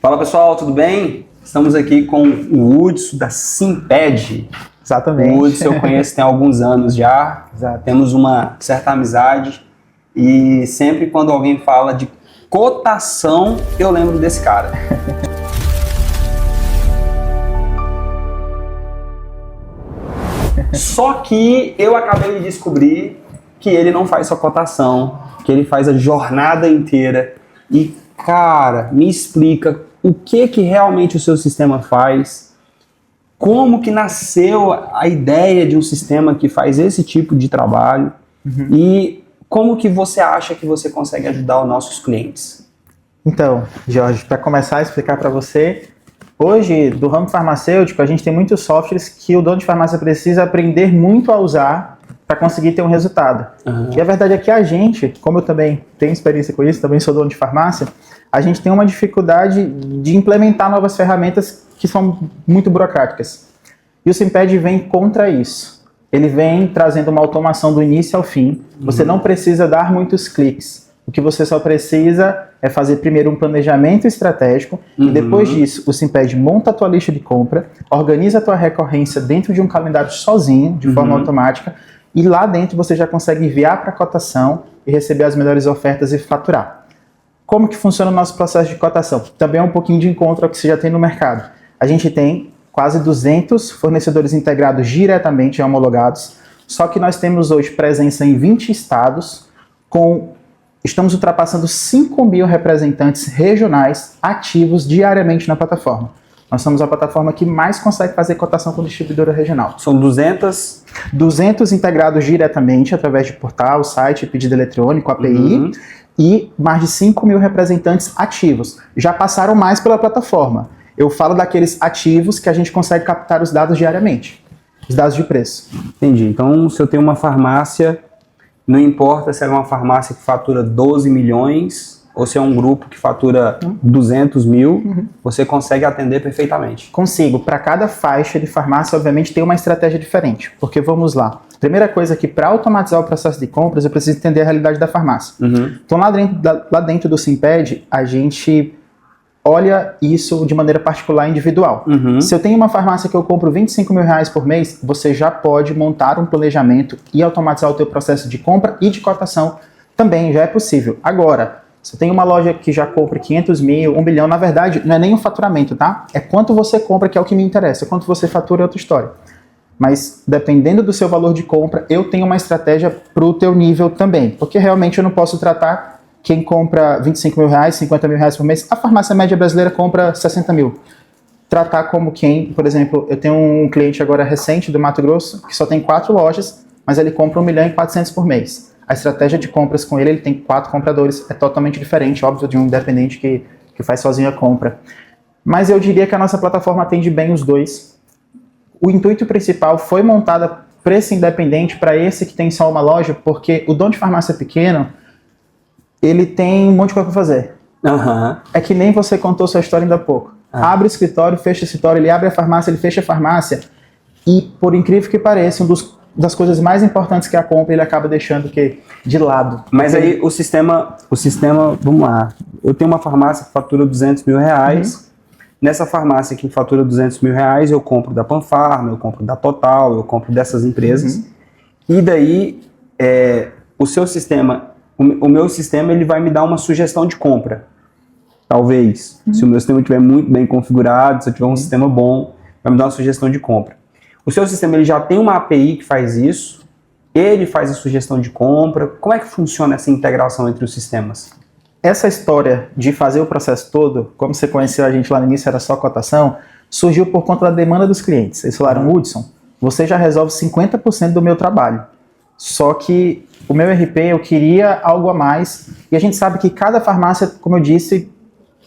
Fala pessoal, tudo bem? Estamos aqui com o Hudson da Simped. Exatamente. O Hudson eu conheço tem alguns anos já. Exato. Temos uma certa amizade e sempre quando alguém fala de cotação, eu lembro desse cara. Só que eu acabei de descobrir que ele não faz só cotação, que ele faz a jornada inteira. E, cara, me explica o que realmente o seu sistema faz, como que nasceu a ideia de um sistema que faz esse tipo de trabalho e como que você acha que você consegue ajudar os nossos clientes. Então, Jorge, para começar a explicar para você, hoje, do ramo farmacêutico, a gente tem muitos softwares que o dono de farmácia precisa aprender muito a usar para conseguir ter um resultado. E a verdade é que a gente, como eu também tenho experiência com isso, também sou dono de farmácia, a gente tem uma dificuldade de implementar novas ferramentas que são muito burocráticas. E o Simped vem contra isso. Ele vem trazendo uma automação do início ao fim. Você não precisa dar muitos cliques. O que você só precisa é fazer primeiro um planejamento estratégico e depois disso o Simped monta a tua lista de compra, organiza a tua recorrência dentro de um calendário sozinho, de forma automática, e lá dentro você já consegue enviar para cotação e receber as melhores ofertas e faturar. Como que funciona o nosso processo de cotação? Também é um pouquinho de encontro ao que você já tem no mercado. A gente tem quase 200 fornecedores integrados diretamente homologados, só que nós temos hoje presença em 20 estados, estamos ultrapassando 5.000 representantes regionais ativos diariamente na plataforma. Nós somos a plataforma que mais consegue fazer cotação com distribuidora regional. São 200 integrados diretamente através de portal, site, pedido eletrônico, API, e mais de 5.000 representantes ativos. Já passaram mais pela plataforma. Eu falo daqueles ativos que a gente consegue captar os dados diariamente, os dados de preço. Entendi. Então, se eu tenho uma farmácia, não importa se é uma farmácia que fatura 12 milhões ou se é um grupo que fatura 200 mil, você consegue atender perfeitamente. Consigo. Para cada faixa de farmácia, obviamente, tem uma estratégia diferente. Porque vamos lá. Primeira coisa que para automatizar o processo de compras, eu preciso entender a realidade da farmácia. Então, lá dentro do Simped, a gente olha isso de maneira particular e individual. Se eu tenho uma farmácia que eu compro 25 mil reais por mês, você já pode montar um planejamento e automatizar o teu processo de compra e de cotação também, já é possível. Agora, se eu tenho uma loja que já compra 500 mil, 1 milhão, na verdade, não é nem o faturamento, tá? É quanto você compra que é o que me interessa. Quanto você fatura é outra história. Mas, dependendo do seu valor de compra, eu tenho uma estratégia para o teu nível também. Porque realmente eu não posso tratar quem compra 25 mil reais, 50 mil reais por mês. A farmácia média brasileira compra 60 mil. Tratar como quem, por exemplo, eu tenho um cliente agora recente do Mato Grosso, que só tem 4 lojas, mas ele compra 1 milhão e 400 por mês. A estratégia de compras com ele tem 4 compradores. É totalmente diferente, óbvio, de um independente que faz sozinho a compra. Mas eu diria que a nossa plataforma atende bem os dois. O intuito principal foi montada para esse independente, para esse que tem só uma loja, porque o dono de farmácia pequeno, ele tem um monte de coisa para fazer. É que nem você contou sua história ainda há pouco. Abre o escritório, fecha o escritório, ele abre a farmácia, ele fecha a farmácia. E, por incrível que pareça, das coisas mais importantes que é a compra, ele acaba deixando de lado. Mas aí o sistema, vamos lá. Eu tenho uma farmácia que fatura 200 mil reais. Nessa farmácia que fatura 200 mil reais, eu compro da Panfarma, eu compro da Total, eu compro dessas empresas. E daí, o seu sistema, o meu sistema, ele vai me dar uma sugestão de compra. Talvez. Se o meu sistema estiver muito bem configurado, se eu tiver um sistema bom, vai me dar uma sugestão de compra. O seu sistema, ele já tem uma API que faz isso, ele faz a sugestão de compra. Como é que funciona essa integração entre os sistemas? Essa história de fazer o processo todo, como você conheceu a gente lá no início, era só cotação, surgiu por conta da demanda dos clientes. Eles falaram, Hudson, você já resolve 50% do meu trabalho. Só que o meu RP, eu queria algo a mais. E a gente sabe que cada farmácia, como eu disse,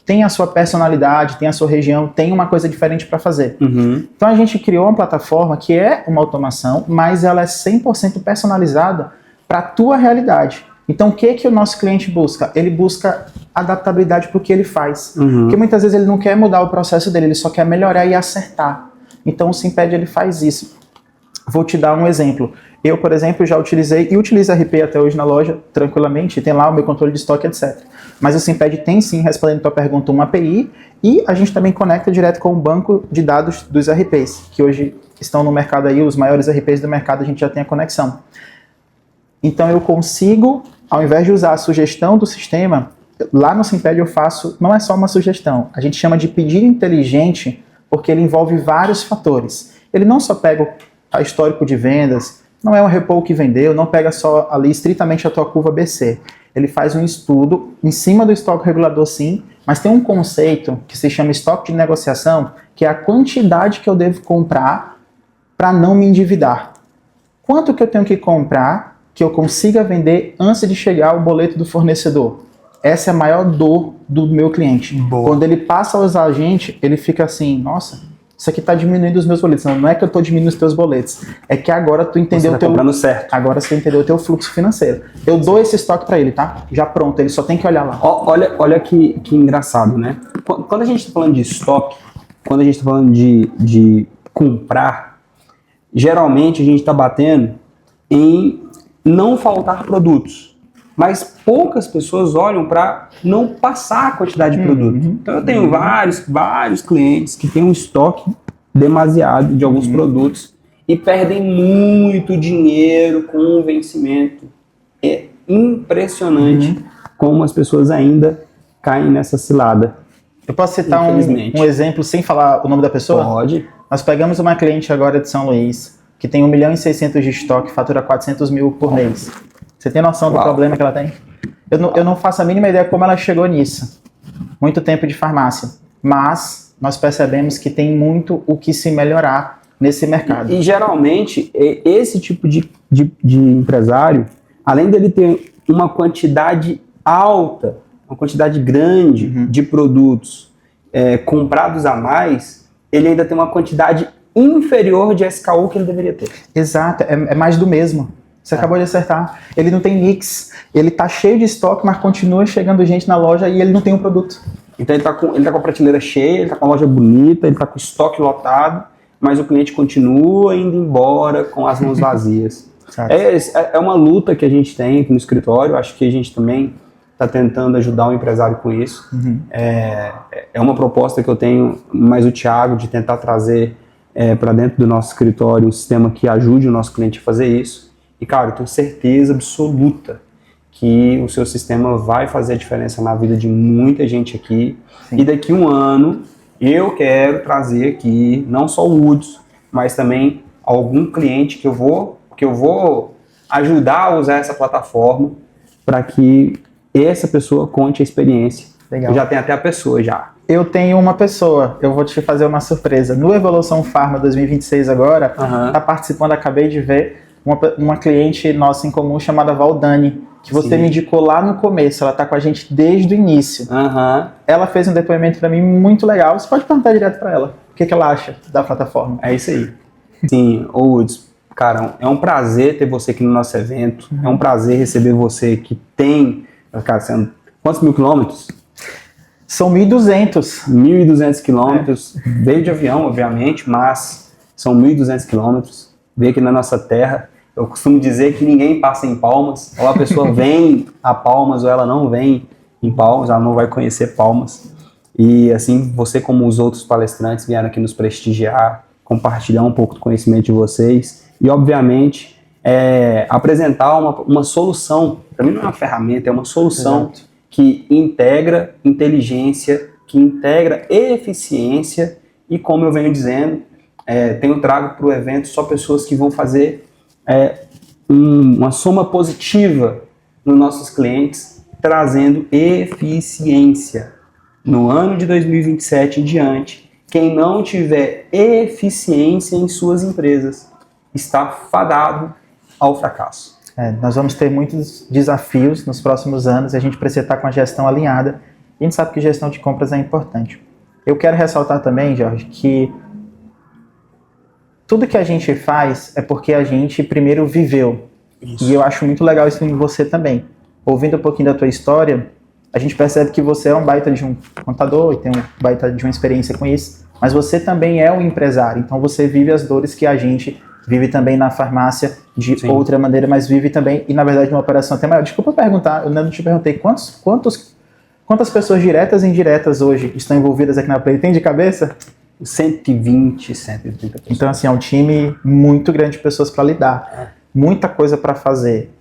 tem a sua personalidade, tem a sua região, tem uma coisa diferente para fazer. Então a gente criou uma plataforma que é uma automação, mas ela é 100% personalizada para a tua realidade. Então, o que o nosso cliente busca? Ele busca adaptabilidade para o que ele faz. Porque muitas vezes ele não quer mudar o processo dele, ele só quer melhorar e acertar. Então, o Simped ele faz isso. Vou te dar um exemplo. Eu, por exemplo, já utilizei e utilizo RP até hoje na loja, tranquilamente, tem lá o meu controle de estoque, etc. Mas o Simped tem sim, respondendo a tua pergunta, uma API, e a gente também conecta direto com o banco de dados dos RPs, que hoje estão no mercado aí, os maiores RPs do mercado, a gente já tem a conexão. Então eu consigo, ao invés de usar a sugestão do sistema, lá no Simped eu faço, não é só uma sugestão, a gente chama de pedido inteligente, porque ele envolve vários fatores. Ele não só pega o histórico de vendas, não é um repo que vendeu, não pega só ali estritamente a tua curva BC. Ele faz um estudo em cima do estoque regulador, sim, mas tem um conceito que se chama estoque de negociação, que é a quantidade que eu devo comprar para não me endividar. Quanto que eu tenho que comprar que eu consiga vender antes de chegar o boleto do fornecedor? Essa é a maior dor do meu cliente. Boa. Quando ele passa a usar a gente, ele fica assim, nossa, isso aqui está diminuindo os meus boletos. Não é que eu estou diminuindo os teus boletos. É que agora tu entendeu o teu... certo. Agora você entendeu o teu fluxo financeiro. Eu dou esse estoque para ele, tá? Já pronto, ele só tem que olhar lá. Olha que engraçado, né? Quando a gente está falando de estoque, quando a gente está falando de comprar, geralmente a gente está batendo em não faltar produtos. Mas poucas pessoas olham para não passar a quantidade de produto. Então eu tenho vários clientes que têm um estoque demasiado de alguns produtos e perdem muito dinheiro com o vencimento. É impressionante como as pessoas ainda caem nessa cilada. Eu posso citar um exemplo sem falar o nome da pessoa? Pode. Nós pegamos uma cliente agora de São Luís que tem 1.600.000 de estoque, fatura 400 mil por mês. Você tem noção do problema que ela tem? Eu não faço a mínima ideia como ela chegou nisso. Muito tempo de farmácia. Mas nós percebemos que tem muito o que se melhorar nesse mercado. E geralmente, esse tipo de empresário, além dele ter uma quantidade alta, uma quantidade grande de produtos comprados a mais, ele ainda tem uma quantidade inferior de SKU que ele deveria ter. Exato, é mais do mesmo. Você acabou de acertar. Ele não tem mix, ele tá cheio de estoque, mas continua chegando gente na loja e ele não tem um produto. Então ele tá com a prateleira cheia, ele tá com a loja bonita, ele tá com o estoque lotado, mas o cliente continua indo embora com as mãos vazias. É uma luta que a gente tem aqui no escritório, acho que a gente também está tentando ajudar o empresário com isso. É uma proposta que eu tenho, mais o Thiago, de tentar trazer para dentro do nosso escritório um sistema que ajude o nosso cliente a fazer isso. E, cara, eu tenho certeza absoluta que o seu sistema vai fazer a diferença na vida de muita gente aqui. Sim. E daqui a um ano, eu quero trazer aqui, não só o Woods, mas também algum cliente que eu vou ajudar a usar essa plataforma para que essa pessoa conte a experiência. Legal. Eu já tenho até a pessoa já. Eu tenho uma pessoa, eu vou te fazer uma surpresa. No Evolução Pharma 2026 agora, tá participando, acabei de ver, uma cliente nossa em comum chamada Valdani, que você me indicou lá no começo, ela tá com a gente desde o início. Ela fez um depoimento para mim muito legal, você pode perguntar direto para ela, o que ela acha da plataforma. É isso aí. Sim, Woods, cara, é um prazer ter você aqui no nosso evento, é um prazer receber você que tem, cara, quantos mil quilômetros? São 1.200. 1.200 quilômetros, veio de avião, obviamente, mas são 1.200 quilômetros, veio aqui na nossa terra. Eu costumo dizer que ninguém passa em Palmas, ou a pessoa vem a Palmas, ou ela não vem em Palmas, ela não vai conhecer Palmas. E assim, você como os outros palestrantes vieram aqui nos prestigiar, compartilhar um pouco do conhecimento de vocês e, obviamente, apresentar uma solução. Para mim não é uma ferramenta, é uma solução. Exato. Que integra inteligência, que integra eficiência e, como eu venho dizendo, tenho trago para o evento só pessoas que vão fazer uma soma positiva nos nossos clientes, trazendo eficiência. No ano de 2027 em diante, quem não tiver eficiência em suas empresas está fadado ao fracasso. Nós vamos ter muitos desafios nos próximos anos e a gente precisa estar com a gestão alinhada. E a gente sabe que gestão de compras é importante. Eu quero ressaltar também, Jorge, que tudo que a gente faz é porque a gente primeiro viveu. Isso. E eu acho muito legal isso em você também. Ouvindo um pouquinho da tua história, a gente percebe que você é um baita de um contador e tem um baita de uma experiência com isso, mas você também é um empresário, então você vive as dores que a gente vive também na farmácia de Sim. outra maneira, mas vive também, e na verdade uma operação até maior. Desculpa perguntar, eu não te perguntei, quantas pessoas diretas e indiretas hoje estão envolvidas aqui na Play? Tem de cabeça? 120, 130 pessoas. Então, assim, é um time muito grande de pessoas para lidar. Muita coisa para fazer.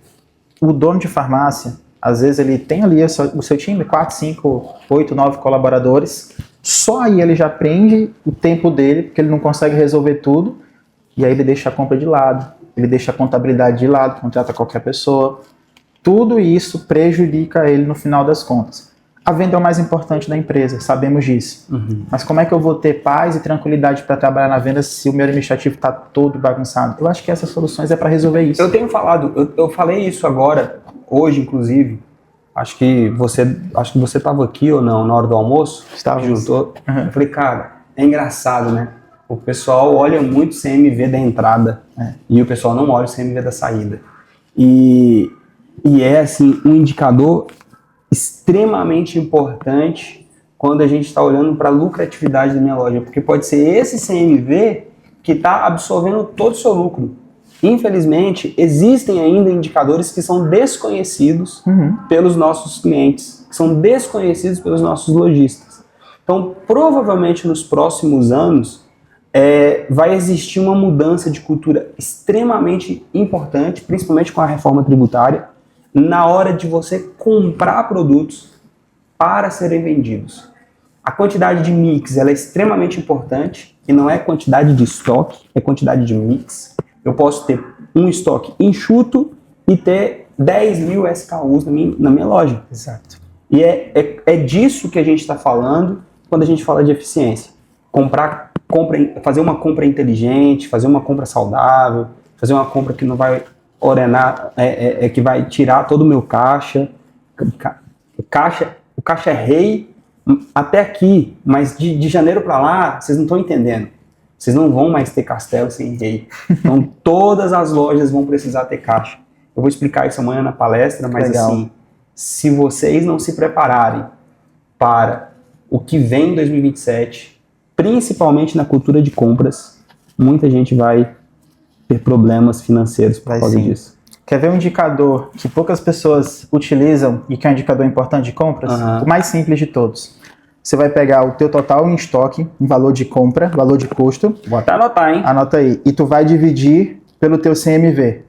O dono de farmácia, às vezes ele tem ali o seu time, 4, 5, 8, 9 colaboradores. Só aí ele já prende o tempo dele, porque ele não consegue resolver tudo. E aí ele deixa a compra de lado, ele deixa a contabilidade de lado, contrata qualquer pessoa. Tudo isso prejudica ele no final das contas. A venda é o mais importante da empresa, sabemos disso. Mas como é que eu vou ter paz e tranquilidade para trabalhar na venda se o meu administrativo está todo bagunçado? Eu acho que essas soluções é para resolver isso. Eu tenho falado, eu falei isso agora, hoje inclusive, acho que você estava aqui ou não, na hora do almoço, juntou. Eu falei, cara, é engraçado, né? O pessoal olha muito o CMV da entrada e o pessoal não olha o CMV da saída. E é assim, um indicador extremamente importante quando a gente está olhando para a lucratividade da minha loja, porque pode ser esse CMV que está absorvendo todo o seu lucro. Infelizmente, existem ainda indicadores que são desconhecidos pelos nossos clientes, que são desconhecidos pelos nossos lojistas. Então, provavelmente nos próximos anos, vai existir uma mudança de cultura extremamente importante, principalmente com a reforma tributária, na hora de você comprar produtos para serem vendidos. A quantidade de mix ela é extremamente importante, e não é quantidade de estoque, é quantidade de mix. Eu posso ter um estoque enxuto e ter 10 mil SKUs na minha loja. Exato. E é disso que a gente está falando quando a gente fala de eficiência. Fazer uma compra inteligente, fazer uma compra saudável, fazer uma compra que não vai orenar, que vai tirar todo o meu caixa. O caixa é rei até aqui, mas de janeiro para lá, vocês não estão entendendo. Vocês não vão mais ter castelo sem rei. Então todas as lojas vão precisar ter caixa. Eu vou explicar isso amanhã na palestra, mas Legal. assim, se vocês não se prepararem para o que vem em 2027, principalmente na cultura de compras, muita gente vai ter problemas financeiros por causa disso. Quer ver um indicador que poucas pessoas utilizam e que é um indicador importante de compras? O mais simples de todos. Você vai pegar o teu total em estoque, em valor de compra, valor de custo. Vou até anotar, hein? Anota aí. E tu vai dividir pelo teu CMV,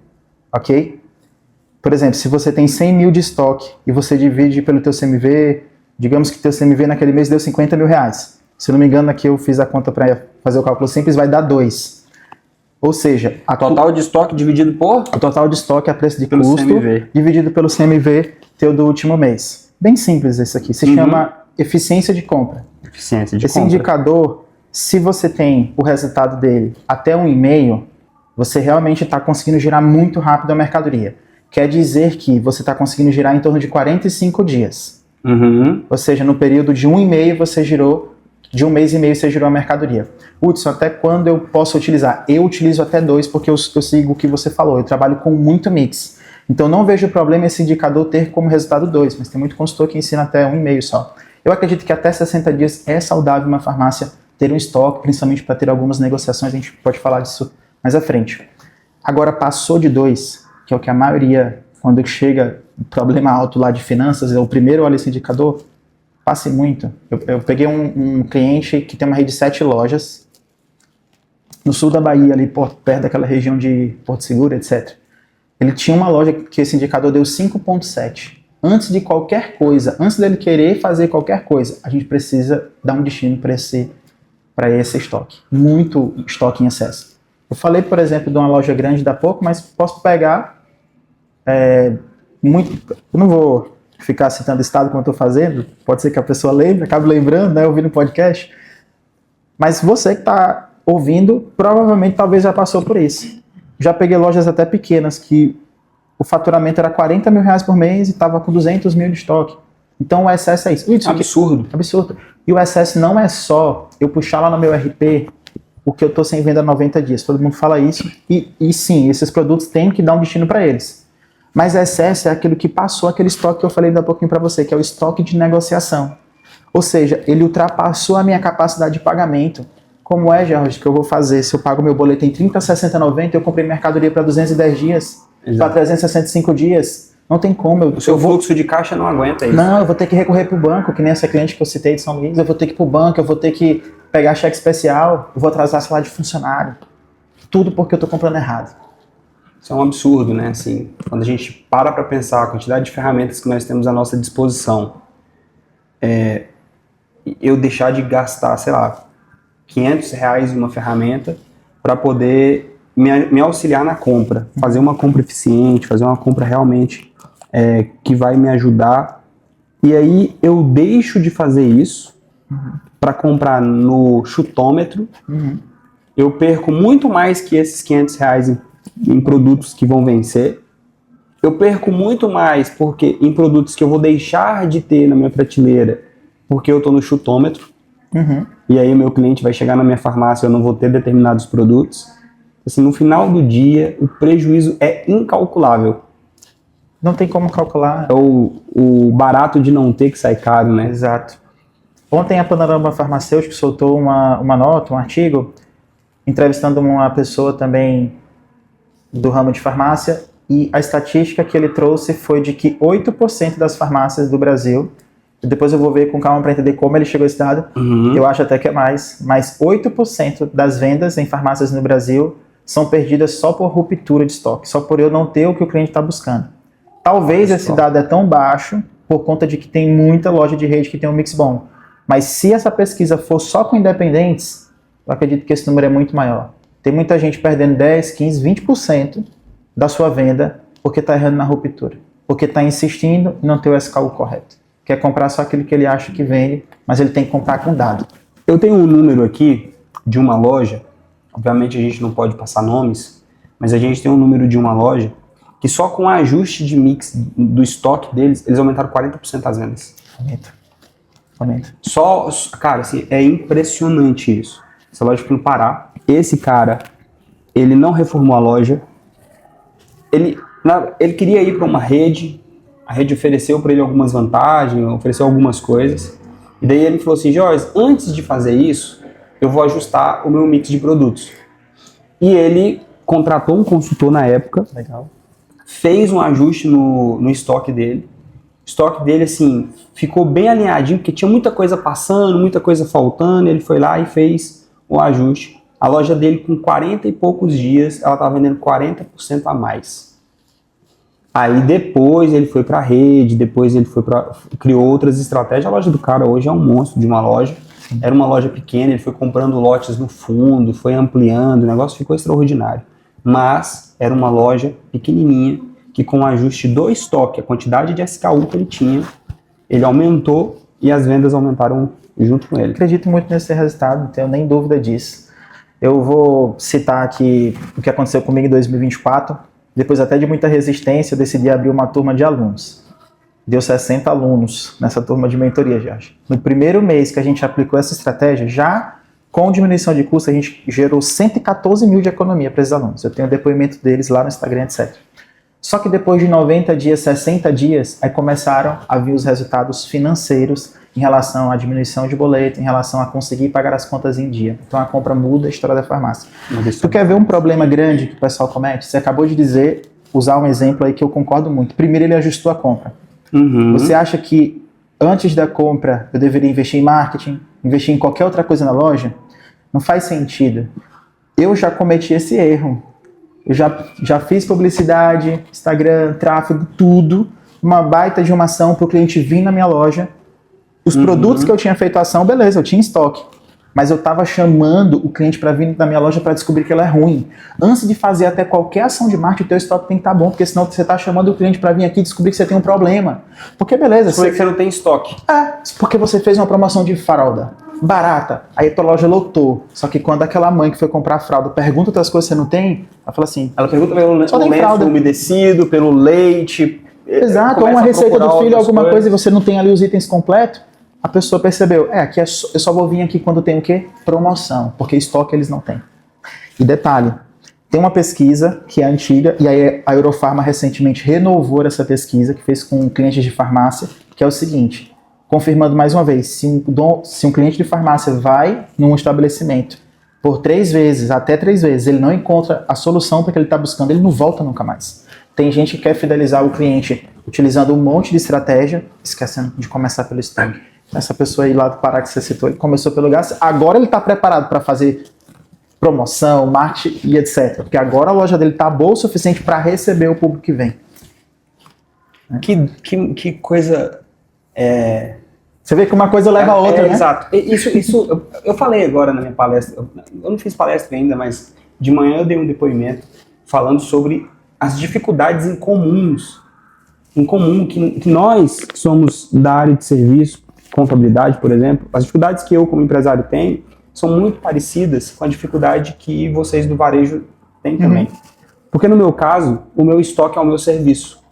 ok? Por exemplo, se você tem 100 mil de estoque e você divide pelo teu CMV, digamos que teu CMV naquele mês deu 50 mil reais. Se não me engano, aqui eu fiz a conta para fazer o cálculo simples, vai dar 2. Ou seja, Total de estoque dividido por? O total de estoque é preço de Pelo custo CMV. dividido pelo CMV teu do último mês. Bem simples esse aqui. Se chama eficiência de compra. Eficiência de Esse compra. indicador, se você tem o resultado dele até 1,5, você realmente está conseguindo girar muito rápido a mercadoria. Quer dizer que você está conseguindo girar em torno de 45 dias. Ou seja, no período de 1,5 você girou, de 1 mês e meio você girou a mercadoria. Hudson, até quando eu posso utilizar? Eu utilizo até 2 porque eu sigo o que você falou. Eu trabalho com muito mix. Então não vejo problema esse indicador ter como resultado 2, mas tem muito consultor que ensina até 1,5 só. Eu acredito que até 60 dias é saudável uma farmácia ter um estoque, principalmente para ter algumas negociações, a gente pode falar disso mais à frente. Agora passou de 2, que é o que a maioria, quando chega problema alto lá de finanças, é o primeiro olha esse indicador, passe muito. Eu peguei um cliente que tem uma rede de 7 lojas, no sul da Bahia, ali perto daquela região de Porto Seguro, etc. Ele tinha uma loja que esse indicador deu 5,7. Antes de qualquer coisa, antes dele querer fazer qualquer coisa, a gente precisa dar um destino para esse estoque. Muito estoque em excesso. Eu falei, por exemplo, de uma loja grande da pouco, mas posso pegar eu não vou ficar citando estado como eu estou fazendo, pode ser que a pessoa lembre, acabe lembrando, né, ouvindo o podcast, mas você que está ouvindo, provavelmente talvez já passou por isso. Já peguei lojas até pequenas que o faturamento era 40 mil reais por mês e estava com 200 mil de estoque. Então o excesso é isso. Absurdo. Absurdo. E o excesso não é só eu puxar lá no meu RP o que eu estou sem venda há 90 dias. Todo mundo fala isso. E sim, esses produtos têm que dar um destino para eles. Mas excesso é aquilo que passou aquele estoque que eu falei ainda há pouquinho para você, que é o estoque de negociação. Ou seja, ele ultrapassou a minha capacidade de pagamento. Como é, Jorge, que eu vou fazer se eu pago meu boleto em 30, 60, 90 e eu comprei mercadoria para 210 dias, para 365 dias? Não tem como. O seu fluxo de caixa não aguenta isso. Não, eu vou ter que recorrer para o banco, que nem essa cliente que eu citei de São Luís, eu vou ter que ir para o banco, eu vou ter que pegar cheque especial, eu vou atrasar salário de funcionário. Tudo porque eu estou comprando errado. Isso é um absurdo, né? Assim, quando a gente para pensar a quantidade de ferramentas que nós temos à nossa disposição, eu deixar de gastar, sei lá, R$500 em uma ferramenta para poder me auxiliar na compra, fazer uma compra eficiente, fazer uma compra realmente que vai me ajudar. E aí eu deixo de fazer isso para comprar no chutômetro. Eu perco muito mais que esses R$500 em produtos que vão vencer. Eu perco muito mais porque em produtos que eu vou deixar de ter na minha prateleira porque eu estou no chutômetro. E aí o meu cliente vai chegar na minha farmácia e eu não vou ter determinados produtos. Assim, no final do dia, o prejuízo é incalculável. Não tem como calcular. É o barato de não ter que sai caro, né? Exato. Ontem a Panorama Farmacêutico soltou uma nota, um artigo, entrevistando uma pessoa também do ramo de farmácia, e a estatística que ele trouxe foi de que 8% das farmácias do Brasil, depois eu vou ver com calma para entender como ele chegou a esse dado, eu acho até que é mais, mas 8% das vendas em farmácias no Brasil são perdidas só por ruptura de estoque, só por eu não ter o que o cliente está buscando. Talvez esse dado é tão baixo por conta de que tem muita loja de rede que tem um mix bom, mas se essa pesquisa for só com independentes, eu acredito que esse número é muito maior. Tem muita gente perdendo 10, 15, 20% da sua venda porque está errando na ruptura, porque está insistindo em não ter o SKU correto. Quer comprar só aquilo que ele acha que vende, mas ele tem que comprar com dado. Eu tenho um número aqui de uma loja, obviamente a gente não pode passar nomes, mas a gente tem um número de uma loja que só com o ajuste de mix do estoque deles, eles aumentaram 40% as vendas. Aumenta. Cara, assim, é impressionante isso. Essa loja fica no Pará. Esse cara, ele não reformou a loja. Ele queria ir para uma rede. A rede ofereceu para ele algumas vantagens, ofereceu algumas coisas. E daí ele falou assim, Jorge, antes de fazer isso, eu vou ajustar o meu mix de produtos. E ele contratou um consultor na época. Legal. Fez um ajuste no estoque dele. O estoque dele, assim, ficou bem alinhadinho, porque tinha muita coisa passando, muita coisa faltando. Ele foi lá e fez o ajuste. A loja dele, com 40 e poucos dias, ela estava vendendo 40% a mais. Aí depois ele foi para a rede, depois ele criou outras estratégias. A loja do cara hoje é um monstro de uma loja. Era uma loja pequena, ele foi comprando lotes no fundo, foi ampliando, o negócio ficou extraordinário. Mas era uma loja pequenininha, que com o ajuste do estoque, a quantidade de SKU que ele tinha, ele aumentou e as vendas aumentaram junto com ele. Acredito muito nesse resultado, não tenho nem dúvida disso. Eu vou citar aqui o que aconteceu comigo em 2024. Depois até de muita resistência, eu decidi abrir uma turma de alunos. Deu 60 alunos nessa turma de mentoria, Jorge. No primeiro mês que a gente aplicou essa estratégia, já com diminuição de custo, a gente gerou 114 mil de economia para esses alunos. Eu tenho o depoimento deles lá no Instagram, etc. Só que depois de 90 dias, 60 dias, aí começaram a vir os resultados financeiros em relação à diminuição de boleto, em relação a conseguir pagar as contas em dia. Então a compra muda a história da farmácia. Tu quer ver um problema grande que o pessoal comete? Você acabou de dizer, usar um exemplo aí que eu concordo muito. Primeiro ele ajustou a compra. Você acha que antes da compra eu deveria investir em marketing, investir em qualquer outra coisa na loja? Não faz sentido. Eu já cometi esse erro. Eu já fiz publicidade, Instagram, tráfego, tudo. Uma baita de uma ação para o cliente vir na minha loja. Os produtos que eu tinha feito ação, beleza, eu tinha estoque. Mas eu estava chamando o cliente para vir na minha loja para descobrir que ela é ruim. Antes de fazer até qualquer ação de marketing, o teu estoque tem que estar bom, porque senão você está chamando o cliente para vir aqui e descobrir que você tem um problema. Porque beleza... Por que você não tem estoque? Porque você fez uma promoção de fralda barata, aí a tua loja lotou. Só que quando aquela mãe que foi comprar a fralda pergunta outras coisas que você não tem, ela fala assim... Ela pergunta pelo lenço umedecido, pelo leite... Exato, ou uma receita do filho, alguma coisa, e você não tem ali os itens completos. A pessoa percebeu, aqui eu só vou vir aqui quando tem o quê? Promoção, porque estoque eles não têm. E detalhe, tem uma pesquisa que é antiga, e aí a Eurofarma recentemente renovou essa pesquisa, que fez com clientes de farmácia, que é o seguinte, confirmando mais uma vez, se um cliente de farmácia vai num estabelecimento, por 3 vezes, até 3 vezes, ele não encontra a solução para que ele está buscando, ele não volta nunca mais. Tem gente que quer fidelizar o cliente utilizando um monte de estratégia, esquecendo de começar pelo estoque. Essa pessoa aí lá do Pará que você citou, ele começou pelo gás, agora ele está preparado para fazer promoção, marketing e etc. Porque agora a loja dele está boa o suficiente para receber o público que vem. Que coisa... Você vê que uma coisa leva a outra, né? Exato. Isso eu falei agora na minha palestra, eu não fiz palestra ainda, mas de manhã eu dei um depoimento falando sobre as dificuldades em comum que nós que somos da área de serviço, contabilidade, por exemplo, as dificuldades que eu como empresário tenho são muito parecidas com a dificuldade que vocês do varejo têm também. Porque no meu caso, o meu estoque é o meu serviço.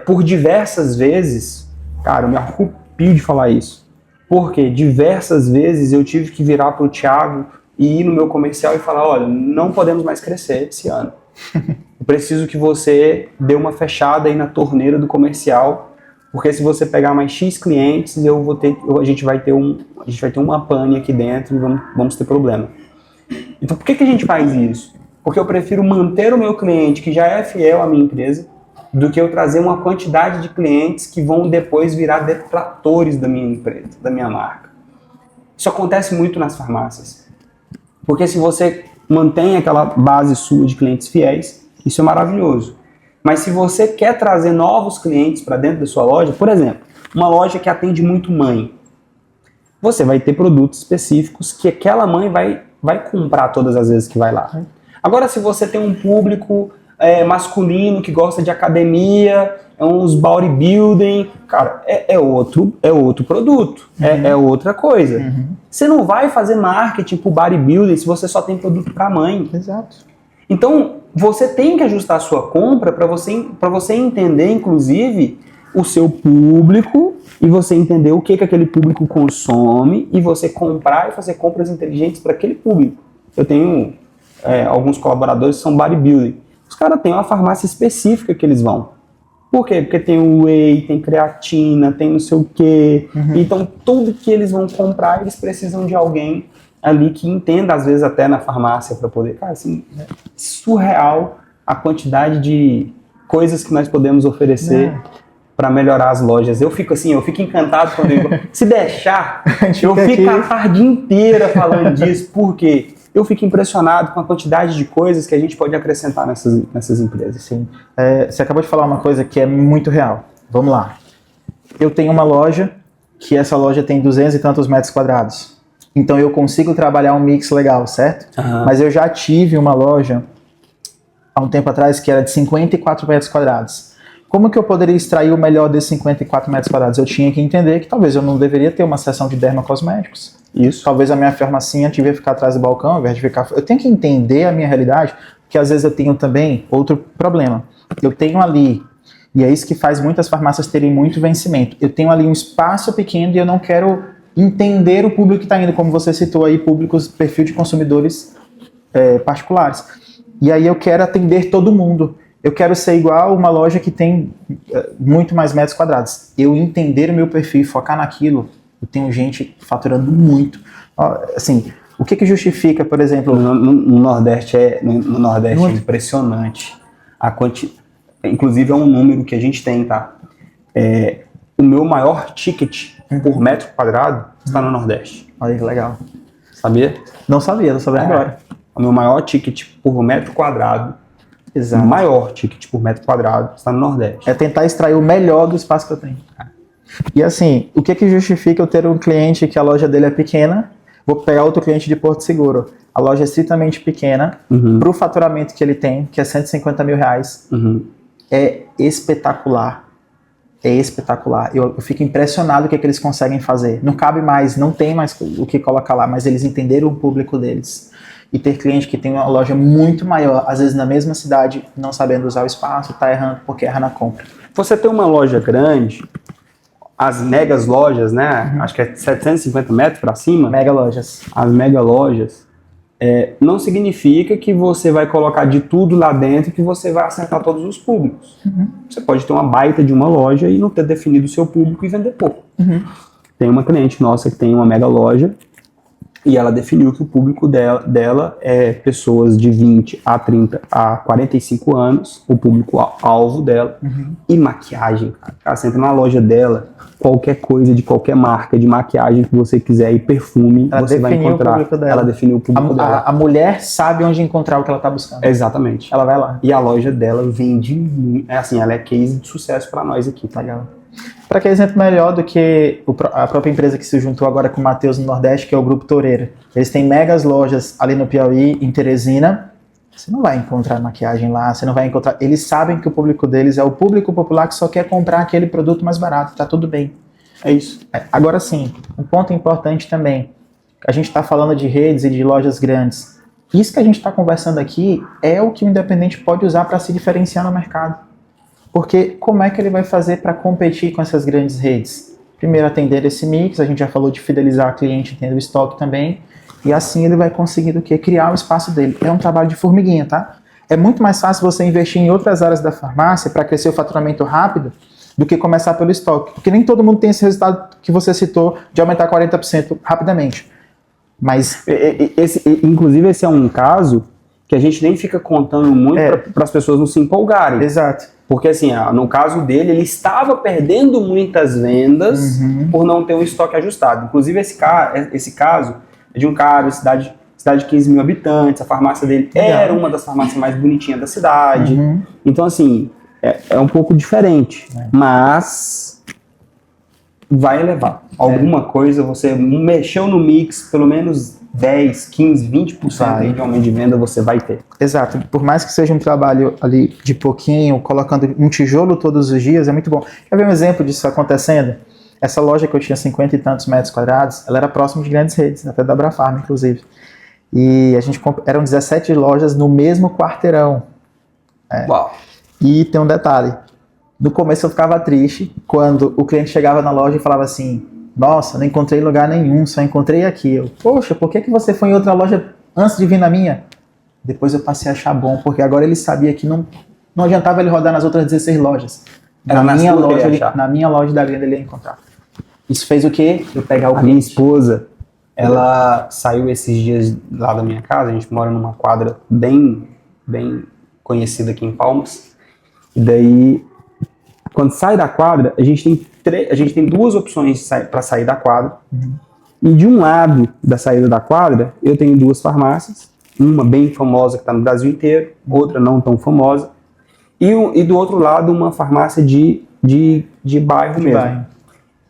Por diversas vezes, cara, eu me arrepio de falar isso, porque diversas vezes eu tive que virar para o Thiago e ir no meu comercial e falar, olha, não podemos mais crescer esse ano. Eu preciso que você dê uma fechada aí na torneira do comercial, porque se você pegar mais X clientes, a gente vai ter uma pane aqui dentro e vamos ter problema. Então por que a gente faz isso? Porque eu prefiro manter o meu cliente que já é fiel à minha empresa, do que eu trazer uma quantidade de clientes que vão depois virar detratores da minha empresa, da minha marca. Isso acontece muito nas farmácias. Porque se você mantém aquela base sua de clientes fiéis, isso é maravilhoso. Mas se você quer trazer novos clientes para dentro da sua loja, por exemplo, uma loja que atende muito mãe, você vai ter produtos específicos que aquela mãe vai comprar todas as vezes que vai lá. Agora, se você tem um público masculino que gosta de academia, uns bodybuilding, cara, é outro produto, é outra coisa. Você não vai fazer marketing pro bodybuilding se você só tem produto para mãe. Exato. Então, você tem que ajustar a sua compra para você entender, inclusive, o seu público e você entender o que aquele público consome e você comprar e fazer compras inteligentes para aquele público. Eu tenho alguns colaboradores que são bodybuilding. Os caras têm uma farmácia específica que eles vão. Por quê? Porque tem o whey, tem creatina, tem não sei o quê. Então, tudo que eles vão comprar, eles precisam de alguém ali que entenda, às vezes, até na farmácia para poder... Cara, assim, é surreal a quantidade de coisas que nós podemos oferecer para melhorar as lojas. Eu fico encantado quando eu... Se deixar, eu fico a tarde inteira falando disso. Por quê? Eu fico impressionado com a quantidade de coisas que a gente pode acrescentar nessas empresas. Sim. Você acabou de falar uma coisa que é muito real. Vamos lá. Eu tenho uma loja que essa loja tem 200 e tantos metros quadrados. Então eu consigo trabalhar um mix legal, certo? Mas eu já tive uma loja há um tempo atrás que era de 54 metros quadrados. Como que eu poderia extrair o melhor desses 54 metros quadrados? Eu tinha que entender que talvez eu não deveria ter uma seção de dermocosméticos. Isso. Talvez a minha farmacinha tivesse que ficar atrás do balcão, ao invés de ficar... Eu tenho que entender a minha realidade, porque às vezes eu tenho também outro problema. Eu tenho ali, e é isso que faz muitas farmácias terem muito vencimento, eu tenho ali um espaço pequeno e eu não quero entender o público que está indo, como você citou aí, públicos, perfil de consumidores particulares. E aí eu quero atender todo mundo. Eu quero ser igual uma loja que tem muito mais metros quadrados. Eu entender o meu perfil e focar naquilo, eu tenho gente faturando muito. Assim, o que justifica, por exemplo... No Nordeste é impressionante. Inclusive é um número que a gente tem, tá? O meu maior ticket por metro quadrado está no Nordeste. Olha que legal. Sabia? Não sabia, tô sabendo agora. O meu maior ticket por metro quadrado, exato. O maior ticket por metro quadrado está no Nordeste. É tentar extrair o melhor do espaço que eu tenho. E assim, o que justifica eu ter um cliente que a loja dele é pequena? Vou pegar outro cliente de Porto Seguro. A loja é estritamente pequena, para o faturamento que ele tem, que é 150 mil reais, é espetacular. É espetacular. Eu fico impressionado o que eles conseguem fazer. Não cabe mais, não tem mais o que colocar lá, mas eles entenderam o público deles. E ter cliente que tem uma loja muito maior, às vezes na mesma cidade, não sabendo usar o espaço, tá errando porque erra na compra. Você tem uma loja grande, as megas lojas, né? Acho que é 750 metros para cima. Mega lojas. As mega lojas. Não significa que você vai colocar de tudo lá dentro e que você vai acertar todos os públicos. Você pode ter uma baita de uma loja e não ter definido o seu público e vender pouco. Tem uma cliente nossa que tem uma mega loja E ela definiu que o público dela é pessoas de 20 a 30 a 45 anos, o público-alvo dela. E maquiagem, cara. Cara, você entra na loja dela, qualquer coisa de qualquer marca de maquiagem que você quiser e perfume, Ela você vai encontrar. O público dela. Ela definiu o público dela. A mulher sabe onde encontrar o que ela tá buscando. Exatamente. Ela vai lá. E a loja dela vende, assim, ela é case de sucesso para nós aqui, tá? Legal. Para que exemplo melhor do que a própria empresa que se juntou agora com o Matheus no Nordeste, que é o Grupo Toureira. Eles têm megas lojas ali no Piauí, em Teresina. Você não vai encontrar maquiagem lá, você não vai encontrar... Eles sabem que o público deles é o público popular que só quer comprar aquele produto mais barato, tá tudo bem. É isso. Agora sim, um ponto importante também. A gente está falando de redes e de lojas grandes. Isso que a gente está conversando aqui é o que o independente pode usar para se diferenciar no mercado. Porque como é que ele vai fazer para competir com essas grandes redes? Primeiro, atender esse mix, a gente já falou de fidelizar o cliente, tendo o estoque também, e assim ele vai conseguir do que? Criar o espaço dele. É um trabalho de formiguinha, tá? É muito mais fácil você investir em outras áreas da farmácia para crescer o faturamento rápido do que começar pelo estoque. Porque nem todo mundo tem esse resultado que você citou de aumentar 40% rapidamente. Mas, inclusive, esse é um caso que a gente nem fica contando muito para as pessoas não se empolgarem. Exato. Porque, assim, no caso dele, ele estava perdendo muitas vendas por não ter um estoque ajustado. Inclusive, esse caso é de um cara, cidade de 15 mil habitantes, a farmácia dele era uma das farmácias mais bonitinhas da cidade. Então, assim, é um pouco diferente. Mas vai elevar. Alguma coisa, você mexeu no mix, pelo menos 10, 15, 20% aí de aumento de venda você vai ter. Exato. Por mais que seja um trabalho ali de pouquinho, colocando um tijolo todos os dias, é muito bom. Quer ver um exemplo disso acontecendo? Essa loja que eu tinha 50 e tantos metros quadrados, ela era próxima de grandes redes, até da Abrafarma, inclusive. E eram 17 lojas no mesmo quarteirão. Uau! E tem um detalhe. No começo eu ficava triste quando o cliente chegava na loja e falava assim: nossa, não encontrei lugar nenhum, só encontrei aqui. Eu, poxa, por que você foi em outra loja antes de vir na minha? Depois eu passei a achar bom, porque agora ele sabia que não adiantava ele rodar nas outras 16 lojas. Na minha loja da Grenda ele ia encontrar. Isso fez o quê? Eu pegar o cliente. A minha esposa, ela saiu esses dias lá da minha casa, a gente mora numa quadra bem conhecida aqui em Palmas, e daí, quando sai da quadra, a gente tem duas opções para sair da quadra. E de um lado da saída da quadra, eu tenho duas farmácias, uma bem famosa que está no Brasil inteiro, outra não tão famosa, e do outro lado uma farmácia de bairro mesmo. Bairro.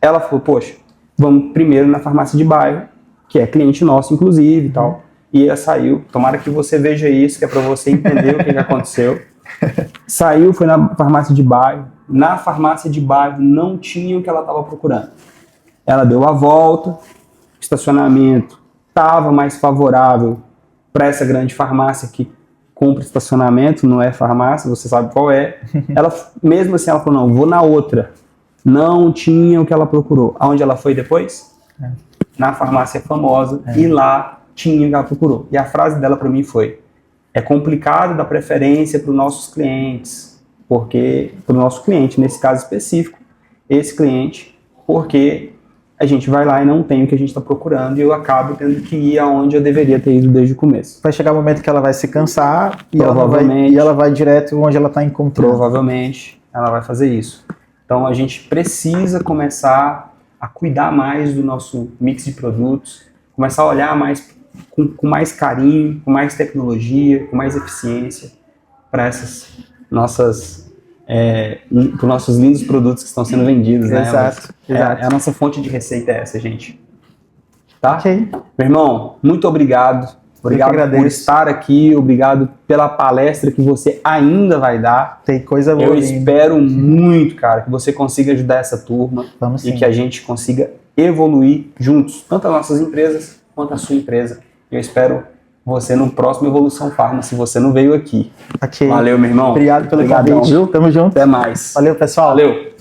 Ela falou, poxa, vamos primeiro na farmácia de bairro, que é cliente nosso inclusive e tal. E ela saiu, tomara que você veja isso, que é para você entender o que aconteceu. Saiu, foi na farmácia de bairro. Na farmácia de bairro não tinha o que ela estava procurando. Ela deu a volta, o estacionamento estava mais favorável para essa grande farmácia que compra estacionamento, não é farmácia, você sabe qual é. Ela, mesmo assim, ela falou, não, vou na outra. Não tinha o que ela procurou. Aonde ela foi depois? Na farmácia famosa, e lá tinha o que ela procurou. E a frase dela para mim foi: é complicado dar preferência para os nossos clientes, porque, para o nosso cliente, nesse caso específico, esse cliente, porque a gente vai lá e não tem o que a gente está procurando e eu acabo tendo que ir aonde eu deveria ter ido desde o começo. Vai chegar um momento que ela vai se cansar e ela vai direto onde ela está encontrando. Provavelmente ela vai fazer isso. Então a gente precisa começar a cuidar mais do nosso mix de produtos, começar a olhar mais com mais carinho, com mais tecnologia, com mais eficiência para essas nossos lindos produtos que estão sendo vendidos, né? Exato. A nossa fonte de receita é essa, gente. Tá? Ok. Meu irmão, muito obrigado. Obrigado por estar aqui, obrigado pela palestra que você ainda vai dar. Tem coisa boa. Eu espero muito, cara, que você consiga ajudar essa turma. Vamos e sim. Que a gente consiga evoluir juntos, tanto as nossas empresas quanto a sua empresa. Eu espero você no próximo Evolução Farma, se você não veio aqui. Okay. Valeu, meu irmão. Obrigado pelo convite. Viu? Tamo junto. Até mais. Valeu, pessoal. Valeu.